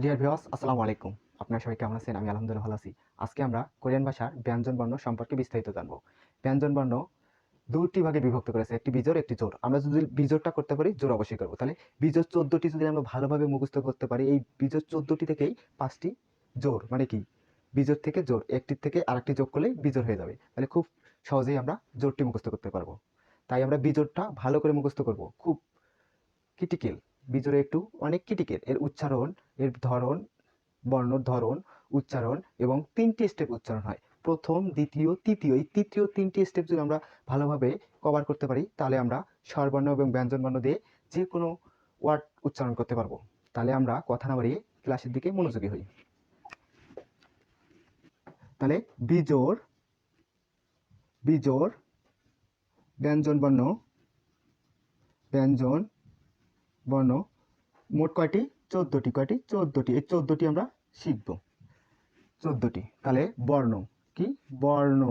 Dear viewers, আসসালামু আলাইকুম। আপনারা সবাই কেমন আছেন? আমি আলহামদুলিল্লাহ ভালো আছি। আজকে আমরা কোরিয়ান ভাষার ব্যঞ্জন বর্ণ সম্পর্কে বিস্তারিত জানব। ব্যঞ্জন বর্ণ দুটি ভাগে বিভক্ত করেছে, একটি বিজোড়, একটি জোড়। আমরা যদি বিজোড়টা করতে পারি, জোড় অবশ্যই করব। তাহলে বিজোড় 14টি যদি আমরা ভালোভাবে মুখস্থ করতে পারি, এই বিজোড় 14টি থেকেই 5টি জোড়, মানে কি বিজোড় থেকে জোড়, একটির থেকে আরেকটি যোগ করলে বিজোড় হয়ে যাবে। তাহলে খুব সহজেই আমরা জোড়টি মুখস্থ করতে পারবো। তাই আমরা বিজোড়টা ভালো করে মুখস্থ করব। খুব ক্রিটিক্যাল, বিজোড়ে একটু অনেক ক্রিটিক্যাল। এর উচ্চারণ, এর ধরন, বর্ণর ধরন, উচ্চারণ এবং 3টি স্টেপ উচ্চারণ হয়। প্রথম, দ্বিতীয়, তৃতীয়, এই তৃতীয় 3টি স্টেপ যদি আমরা ভালোভাবে কভার করতে পারি, তাহলে আমরা স্বরবর্ণ এবং ব্যঞ্জনবর্ণ দিয়ে যে কোনো ওয়ার্ড উচ্চারণ করতে পারবো। তাহলে আমরা কথা না বাড়িয়ে ক্লাসের দিকে মনোযোগী হই। তাহলে বিজোড়, বিজোড়, ব্যঞ্জনবর্ণ, ব্যঞ্জন বর্ণ মোট কয়টি? 14টি। কয়টি? 14টি। এই 14টি আমরা শিখব। 14টি। তাহলে বর্ণ কি? বর্ণ,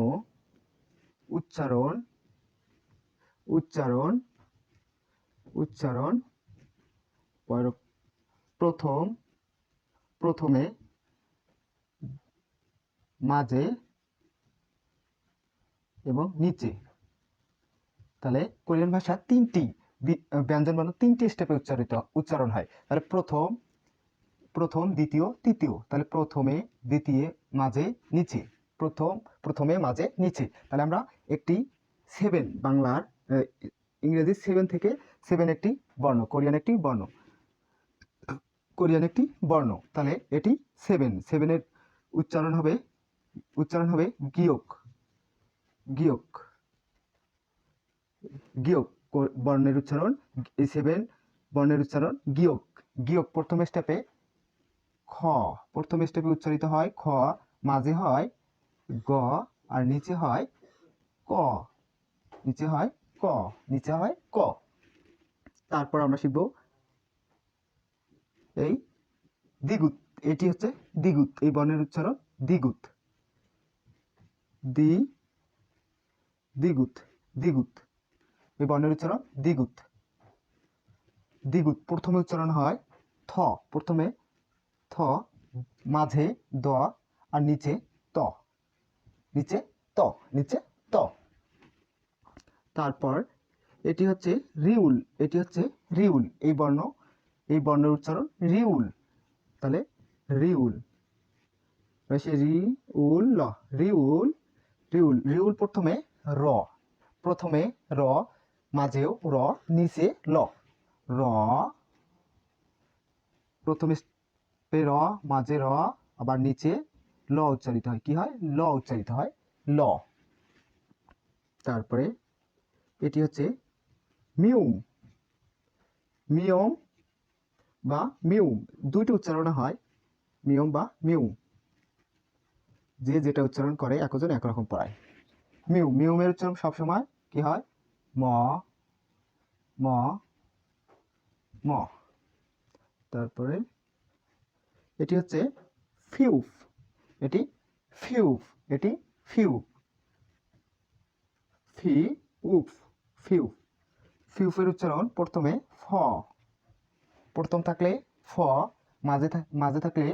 উচ্চারণ, উচ্চারণ, উচ্চারণ, প্রথম, প্রথমে, মাঝে এবং নিচে। তাহলে কোরিয়ান ভাষা 3টি ব্যঞ্জন বর্ণ 3টি স্টেপে উচ্চারণ হয়। তাহলে প্রথম, প্রথম, দ্বিতীয়, তৃতীয়। তাহলে প্রথমে, দ্বিতীয়, মাঝে, নিচে। প্রথম, প্রথমে, মাঝে, নিচে। তাহলে আমরা একটি 7 বাংলার ইংরেজি 7 থেকে 7 একটি বর্ণ, কোরিয়ান একটি বর্ণ, কোরিয়ান একটি বর্ণ। তাহলে এটি 7 এর উচ্চারণ হবে গিয়ক, গিয়ক, গিয়ক। বর্ণের উচ্চারণ, এই 7 বর্ণের উচ্চারণ গিয়ক। গিয়ক প্রথম স্টেপে খ, প্রথম স্টেপে উচ্চারিত হয় খ, মাঝে হয় গ, আর নিচে হয় ক, নিচে হয় ক, নিচে হয় ক। তারপর আমরা শিখব এই দ্বিগুত। এটি হচ্ছে দ্বিগুত, এই বর্ণের উচ্চারণ দ্বিগুত, দ্বিগুত, দ্বিগুত। এই বর্ণের উচ্চারণ দ্বিগুত, দ্বিগুত। প্রথমে উচ্চারণ হয় থ, প্রথমে থ, মাঝে দ, আর নিচে ত, নিচে ত, নিচে ত। তারপর এটি হচ্ছে রিউল, এটি হচ্ছে রিউল। এই বর্ণের উচ্চারণ রিউল। তাহলে রিউল, রিউল, রিউল, রিউল। রিউল প্রথমে র, প্রথমে র, মাঝেও র, নিচে ল। র, প্রথমে র, মাঝে র, আবার নিচে ল উচ্চারিত হয়। কি হয়? ল উচ্চারিত হয়, ল। তারপরে এটি হচ্ছে মিউম, মিয়ম বা মিউম। দুইটি উচ্চারণ হয়, মিয়ম বা মিউম। যে যেটা উচ্চারণ করে একজন একরকম পড়ায়। মিউমের উচ্চারণ সবসময় কি হয়? ম, ম, ম। তারপরে এটি হচ্ছে ফিউফ, এটি ফিউফ, এটি ফিউফ, ফি উফ, ফিউফ। ফিউফের উচ্চারণ প্রথমে ফ, প্রথম থাকলে ফ, মাঝে থাকলে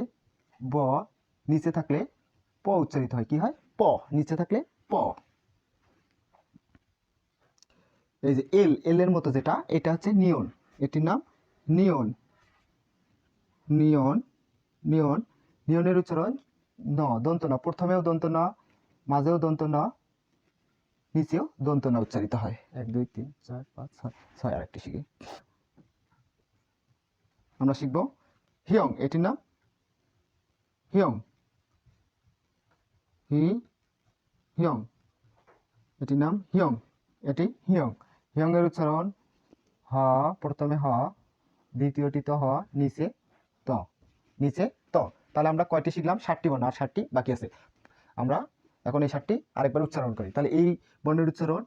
ব, নিচে থাকলে প উচ্চারিত হয়। কি হয়? প, নিচে থাকলে প। এই যে এল এর মতো যেটা, এটা হচ্ছে নিয়ন, এটির নাম নিয়ন, নিয়ন, নিয়ন। নিয়নের উচ্চারণ ন, দন্ত ন, প্রথমেও দন্ত ন, মাঝেও দন্ত ন, নিচেও দন্ত ন উচ্চারিত হয়। 1 2 3 4 5 6 6। আরেকটি শিখি, আমরা শিখব হিয়ং। এটির নাম হিয়ং, হিয়ং, এটির নাম হিয়ং, এটি হিয়ং। হিয়ং এর উচ্চারণ হ, প্রথমে হ, দ্বিতীয়টি তো হ, নিচে ত, নিচে ত। তাহলে আমরা কয়টি শিখলাম? 7টি বর্ণ, আর 7টি বাকি আছে। আমরা এখন এই 7টি আরেকবার উচ্চারণ করি। তাহলে এই বর্ণের উচ্চারণ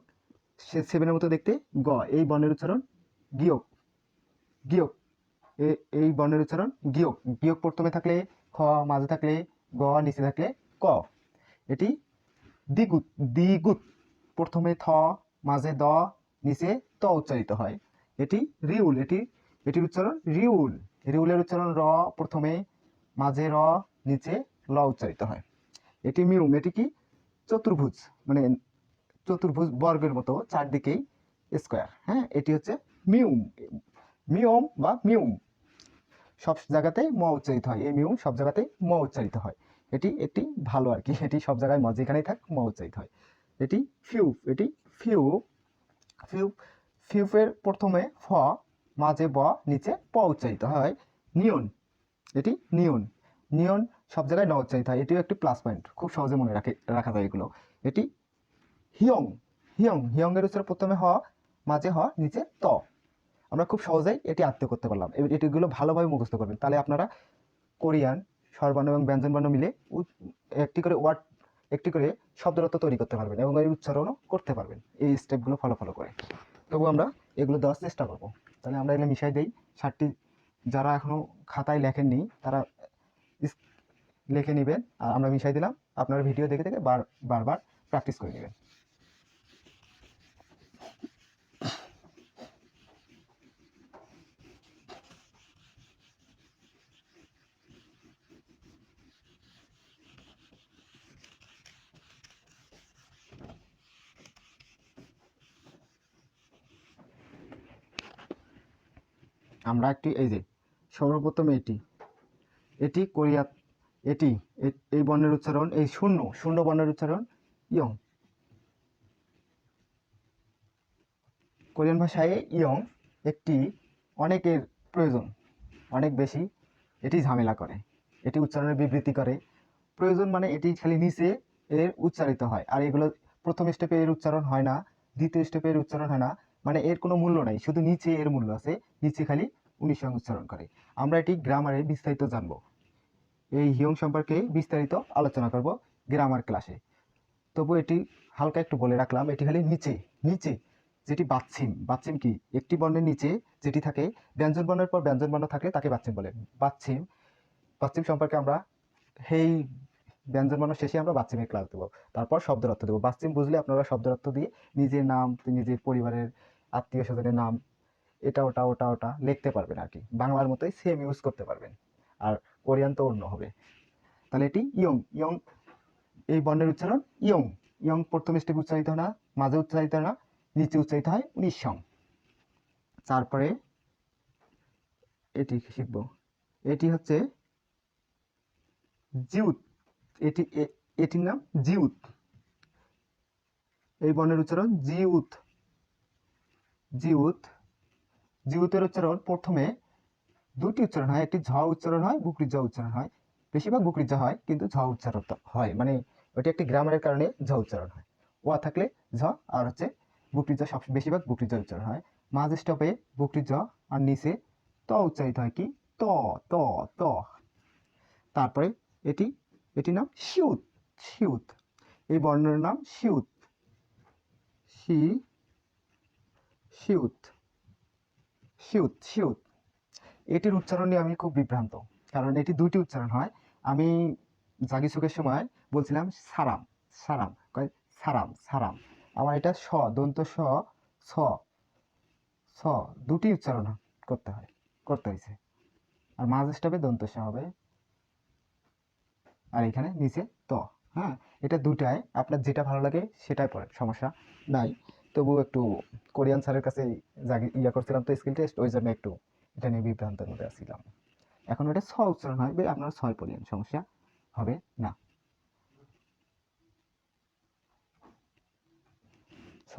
7-এর মতো দেখতে গ, এই বর্ণের উচ্চারণ গিয়ক, গিয়ক। এই বর্ণের উচ্চারণ গিয়ক। গিয়ক প্রথমে থাকলে খ, মাঝে থাকলে গ, নিচে থাকলে ক। এটি দ্বিগুত, দ্বিগুত। প্রথমে থ, মাঝে দ, নিচে ত উচ্চারিত হয়। এটি রিউল, এটির উচ্চারণ রিউল। রিউলের উচ্চারণ র, প্রথমে মাঝে র, নিচে ল উচ্চারিত হয়। এটি মিউম। এটি কি? চতুর্ভুজ, মানে চতুর্ভুজ বর্গের মতো চারদিকেই স্কোয়ার। হ্যাঁ, এটি হচ্ছে মিউম। মিউম বা মিউম সব জায়গাতেই ম উচ্চারিত হয়। এই মিউম সব জায়গাতেই ম উচ্চারিত হয়। এটি একটি ভালো আর কি, এটি সব জায়গায় ম যেখানেই থাক ম উচ্চারিত হয়। এটি ফিউব। এটি ফিউব। ফিউব ফিউবের প্রথমে ফ, মাঝে ব, নিচে প উচ্চারিত হয়। নিয়ন। এটি নিয়ন। নিয়ন সব জায়গায় ন উচ্চারিত হয়। এটিও একটি প্লাস পয়েন্ট, খুব সহজে মনে রাখা যায় এগুলো। এটি হিয়ং। হিয়ং হিয়ংয়ের উচ্চারণ প্রথমে হ, মাঝে হ, নিচে ত। আমরা খুব সহজেই এটি আয়ত্ত করতে পারলাম। এটিগুলো ভালোভাবে মুখস্থ করবেন, তাহলে আপনারা কোরিয়ান স্বরবর্ণ এবং ব্যঞ্জনবর্ণ মিলে একটি করে ওয়ার্ড, একটি করে শব্দরত্ন তৈরি করতে পারবেন এবং এর উচ্চারণও করতে পারবেন এই স্টেপগুলো ফলো করে। তবু আমরা এগুলো দেওয়ার চেষ্টা করব। তাহলে আমরা এগুলো মিশাই দিই। 7টি যারা এখনও খাতায় লেখেননি তারা লিখে নেবেন, আর আমরা মিশাই দিলাম। আপনারা ভিডিও দেখে দেখে বারবার প্র্যাকটিস করে নেবেন। আমরা একটি, এই যে সর্বপ্রথম এটি এটি কোরিয়া, এটি এই বর্ণের উচ্চারণ, এই শূন্য বর্ণের উচ্চারণ ইয়ং। কোরিয়ান ভাষায় ইয়ং একটি অনেকের প্রয়োজন, অনেক বেশি। এটি ঝামেলা করে, এটি উচ্চারণের বিবৃতি করে। প্রয়োজন মানে এটি খালি নিচে এর উচ্চারিত হয়, আর এগুলো প্রথম স্টেপে এর উচ্চারণ হয় না, দ্বিতীয় স্টেপে এর উচ্চারণ হয় না, মানে এর কোনো মূল্য নাই, শুধু নিচে এর মূল্য আছে। নিচে খালি 19 উচ্চারণ করে। আমরা এটি গ্রামারে বিস্তারিত জানবো। এই হিয়ং সম্পর্কে বিস্তারিত আলোচনা করব গ্রামার ক্লাসে। তবু এটি হালকা একটু বলে রাখলাম, এটি খালি নিচে। নিচে যেটি বাচ্ছিম। বাচ্ছিম কি? একটি বর্ণের নিচে যেটি থাকে, ব্যঞ্জন বর্ণের পর ব্যঞ্জন বর্ণ থাকলে তাকে বাচ্ছিম বলে। বাচ্ছিম বাচ্ছিম সম্পর্কে আমরা সেই ব্যঞ্জন বর্ণ শেষে আমরা বাচ্ছিমের ক্লাস দেবো, তারপর শব্দের অর্থ দেবো। বাচ্ছিম বুঝলে আপনারা শব্দের অর্থ দিয়ে নিজের নাম, নিজের পরিবারের আত্মীয় স্বজনের নাম, এটা ওটা ওটা ওটা লিখতে পারবেন আর কি, বাংলার মতোই সেম ইউজ করতে পারবেন। আর কোরিয়ান তো অন্য হবে। তাহলে এটি ইয়ং। ইয়ং এই বর্ণের উচ্চারণ ইয়ং। ইয়ং প্রথম স্টেপ উচ্চারিত হয় না, মাঝে উচ্চারিত হয় না, নিচে উচ্চারিত হয় 19 তারপরে এটি শিখব। এটি হচ্ছে জিউত। এটির নাম জিউত। এই বর্ণের উচ্চারণ জিউত। জিউত জিউতের উচ্চারণ প্রথমে দুটি উচ্চারণ হয়, একটি ঝ উচ্চারণ হয়, বুকরি ঝ উচ্চারণ হয়। বেশিরভাগ বুকরি ঝ হয়, কিন্তু ঝ উচ্চারণ হয়, মানে ওটি একটি গ্রামারের কারণে ঝ উচ্চারণ হয়। ওয়া থাকলে ঝ, আর হচ্ছে বুকরি ঝ, বেশিরভাগ বুকরি ঝ উচ্চারণ হয়। মাঝ স্টপে বুকরি ঝ, আর নিচে ত উচ্চারিত হয় কি? ত ত ত। তারপরে এটির নাম শিউত। শিউত এই বর্ণের নাম শিউত। শিউত শিউত শিউত। এটির উচ্চারণ নিয়ে আমি খুব বিভ্রান্ত, কারণ এটি দুইটি উচ্চারণ হয়। আমি জাগিসুকের সময় বলছিলাম সারাম সারাম, সারাম সারাম। আমার এটা স, দন্ত স, স স দুটি উচ্চারণ করতে হয়েছে। আর মাঝ স্টপে দন্ত স হবে, আর এখানে নিচে ত। হ্যাঁ, এটা দুটায় আপনার যেটা ভালো লাগে সেটাই পড়েন, সমস্যা নাই। তবু একটু কোরিয়ান স্যারের কাছে করছিলাম তো স্কিল টেস্ট, ওই জন্য একটু এটা নিয়ে বিভ্রান্তের মধ্যে আসছিলাম। এখন ওটা ছ উচ্চারণ হয়, আপনারা ছয় পড়েন, সমস্যা হবে না। ছ।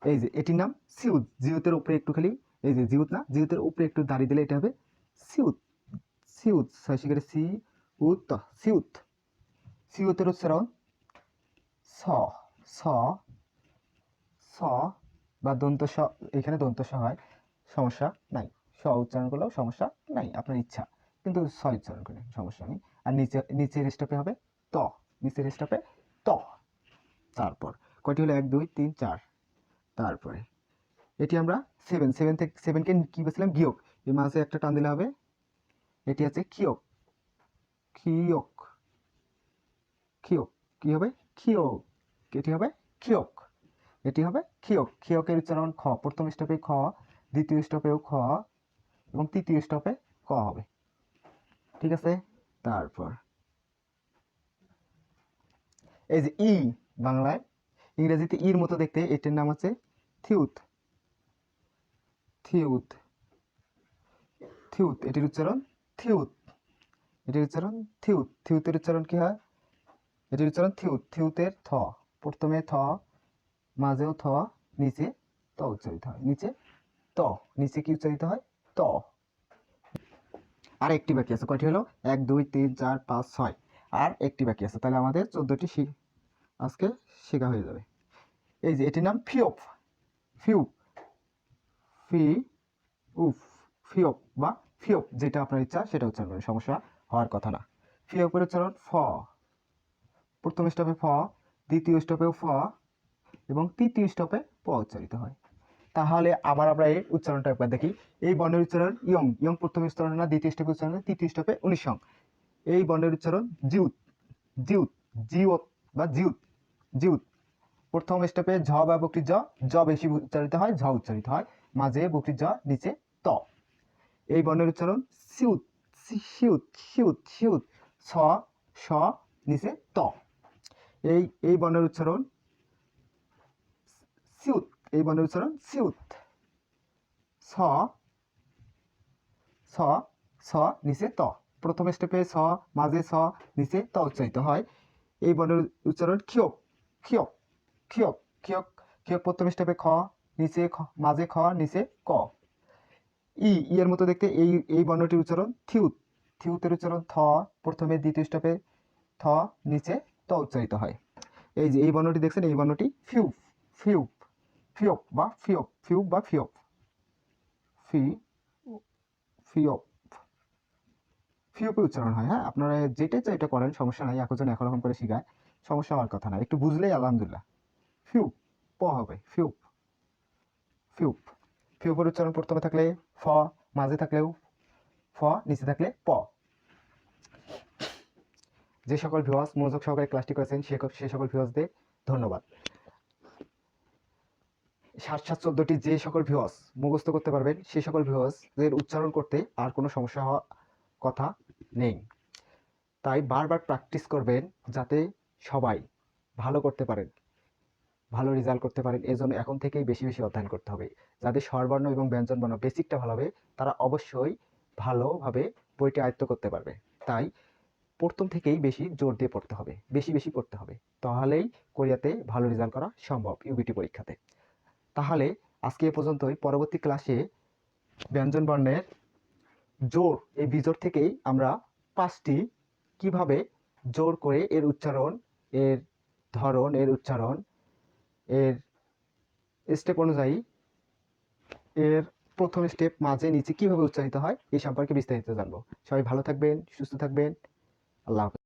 এই যে এটির নাম সিউত। জিউতের উপরে একটু খালি, এই যে জিউত না, জিউতের উপরে একটু দাঁড়িয়ে দিলে এটা হবে সিউত। সিউত, ছয় শিকারে সি উত, সিউত। সিউতের উচ্চারণ ছ। ছ ছ বা দন্ত স, এখানে দন্ত স হয়, সমস্যা নাই। স উচ্চারণ করলেও সমস্যা নাই, আপনার ইচ্ছা, কিন্তু ছ উচ্চারণ করে সমস্যা নেই। আর নিচের স্টপে হবে ত। নিচের স্টপে ত। তারপর কয়টি হলো? 1 2 3 4। তারপরে এটি আমরা সেভেন থেকে, সেভেনকে কি বলছিলাম? গিয়ক। এই মাঝে একটা টান দিলে হবে, এটি হচ্ছে খিয়ক। খিয়ক খিয়ক কি হবে? খিয়ক। এটি হবে খিয়ক। এটি হবে খিয়ক। খিয়কের উচ্চারণ খ, প্রথম স্টপে খ, দ্বিতীয় স্টপেও খ, এবং তৃতীয় স্টপে ক হবে। ঠিক আছে। তারপর এই যে ই, বাংলায় ইংরেজিতে ইর মতো দেখতে, এটার নাম হচ্ছে থিউত। থিউত, থিউত, এটির উচ্চারণ থিউত। এটির উচ্চারণ থিউত। থিউতের উচ্চারণ কি হয়? এটির উচ্চারণ থিউত। থিউতের থ, প্রথমে থ, মাঝেও থ, নিচে ত উচ্চারিত হয়। নিচে ত, নিচে কি উচ্চারিত হয়? ত। আর একটি বাকি আছে, কয়টি হলো? 1 2 3 4 5 6, আর একটি বাকি আছে। তাহলে আমাদের 14টি আজকে শেখা হয়ে যাবে। এই যে এটির নাম ফিওপ। ফিউপ, ফি উফ, ফিওপ বা ফিওপ, যেটা আপনার ইচ্ছা সেটা উচ্চারণ করেন, সমস্যা হওয়ার কথা না। ফিওপের উচ্চারণ ফ, প্রথম স্টপে ফ, দ্বিতীয় স্টপেও ফ, এবং তৃতীয় স্টপে প উচ্চারিত হয়। তাহলে আবার আমরা এই উচ্চারণটা একবার দেখি। এই বর্ণের উচ্চারণ ইয়ং। ইয়ং প্রথম উচ্চারণ না, দ্বিতীয় স্টপে উচ্চারণ, তৃতীয় স্টপে 19 অং। এই বর্ণের উচ্চারণ জিউত। জিউত, জিওত বা জিউত, জিউত। প্রথম স্টেপে ঝ বা বকরি জ, জ বেশি উচ্চারিত হয়, ঝ উচ্চারিত হয়, মাঝে বকরি জ, নিচে ত। এই বর্ণের উচ্চারণ সিউত, সিউত, সিউত, সিউত, ছ, স, নিচে ত। এই বর্ণের উচ্চারণ সিউত। এই বর্ণের উচ্চারণ সিউত, ছ, ছ, ছ, নিচে ত। প্রথম স্টেপে ছ, মাঝে ছ, নিচে ত উচ্চারিত হয়। এই বর্ণের উচ্চারণ খিয়ক, খিয়ক, খিয়ক, খিয়ক, খিয়ক। প্রথম স্টেপে খ, নিচে খ, মাঝে খ, নিচে ক। এর মতো দেখতে। এই বর্ণটির উচ্চারণ থিউত। থিউতের উচ্চারণ থ, প্রথমে দ্বিতীয় স্টপে থ, নিচে ত উচ্চারিত হয়। এই যে এই বর্ণটি দেখছেন, এই বর্ণটি ফিউপ, ফিউপ, ফিওপ বা ফিওপ, ফিউপ বা ফিওপ, ফি, ফিওপ, ফিওপে উচ্চারণ হয়। হ্যাঁ, আপনারা যেটা চাই এটা করেন, সমস্যা নাই। এখন একরকম করে শিখায়, সমস্যা হওয়ার কথা না। একটু বুঝলেই আলহামদুলিল্লাহ। ফিউপ, প হবে, ফিউপ, ফিউপ। ফিউপের উচ্চারণ প্রথমে থাকলে ফ, মাঝে থাকলেও ফ, নিচে থাকলে প। যে সকল ভিউয়ার্স মনোযোগ সহকারে ক্লাসটি করেছেন সে সকল ভিউয়ার্সদের ধন্যবাদ। 714টি যে সকল ভিউয়ার্স মুখস্থ করতে পারবেন, সেই সকল ভিউয়ার্সদের উচ্চারণ করতে আর কোনো সমস্যা হওয়ার কথা নেই। তাই বারবার প্র্যাকটিস করবেন, যাতে সবাই ভালো করতে পারেন, ভালো রেজাল্ট করতে পারেন। এজন্য এখন থেকেই বেশি বেশি অধ্যয়ন করতে হবে। যাদের স্বরবর্ণ এবং ব্যঞ্জনবর্ণ বেসিকটা ভালো হবে, তারা অবশ্যই ভালোভাবে বইটি আয়ত্ত করতে পারবে। তাই প্রথম থেকেই বেশি জোর দিয়ে পড়তে হবে, বেশি বেশি পড়তে হবে। তাহলেই কোরিয়াতে ভালো রেজাল্ট করা সম্ভব, ইউবিটি পরীক্ষাতে। তাহলে আজকে এ পর্যন্তই। পরবর্তী ক্লাসে ব্যঞ্জনবর্ণের জোর, এই বিজোড় থেকেই আমরা 5টি কিভাবে জোর করে এর উচ্চারণ, এর ধরন, এর উচ্চারণ, এর স্টেপ অনুযায়ী এর প্রথম স্টেপ, মাঝে, নিচে কিভাবে উচ্চারিত হয় এই সম্পর্কে বিস্তারিত জানবো। সবাই ভালো থাকবেন, সুস্থ থাকবেন। আল্লাহ হাফেজ।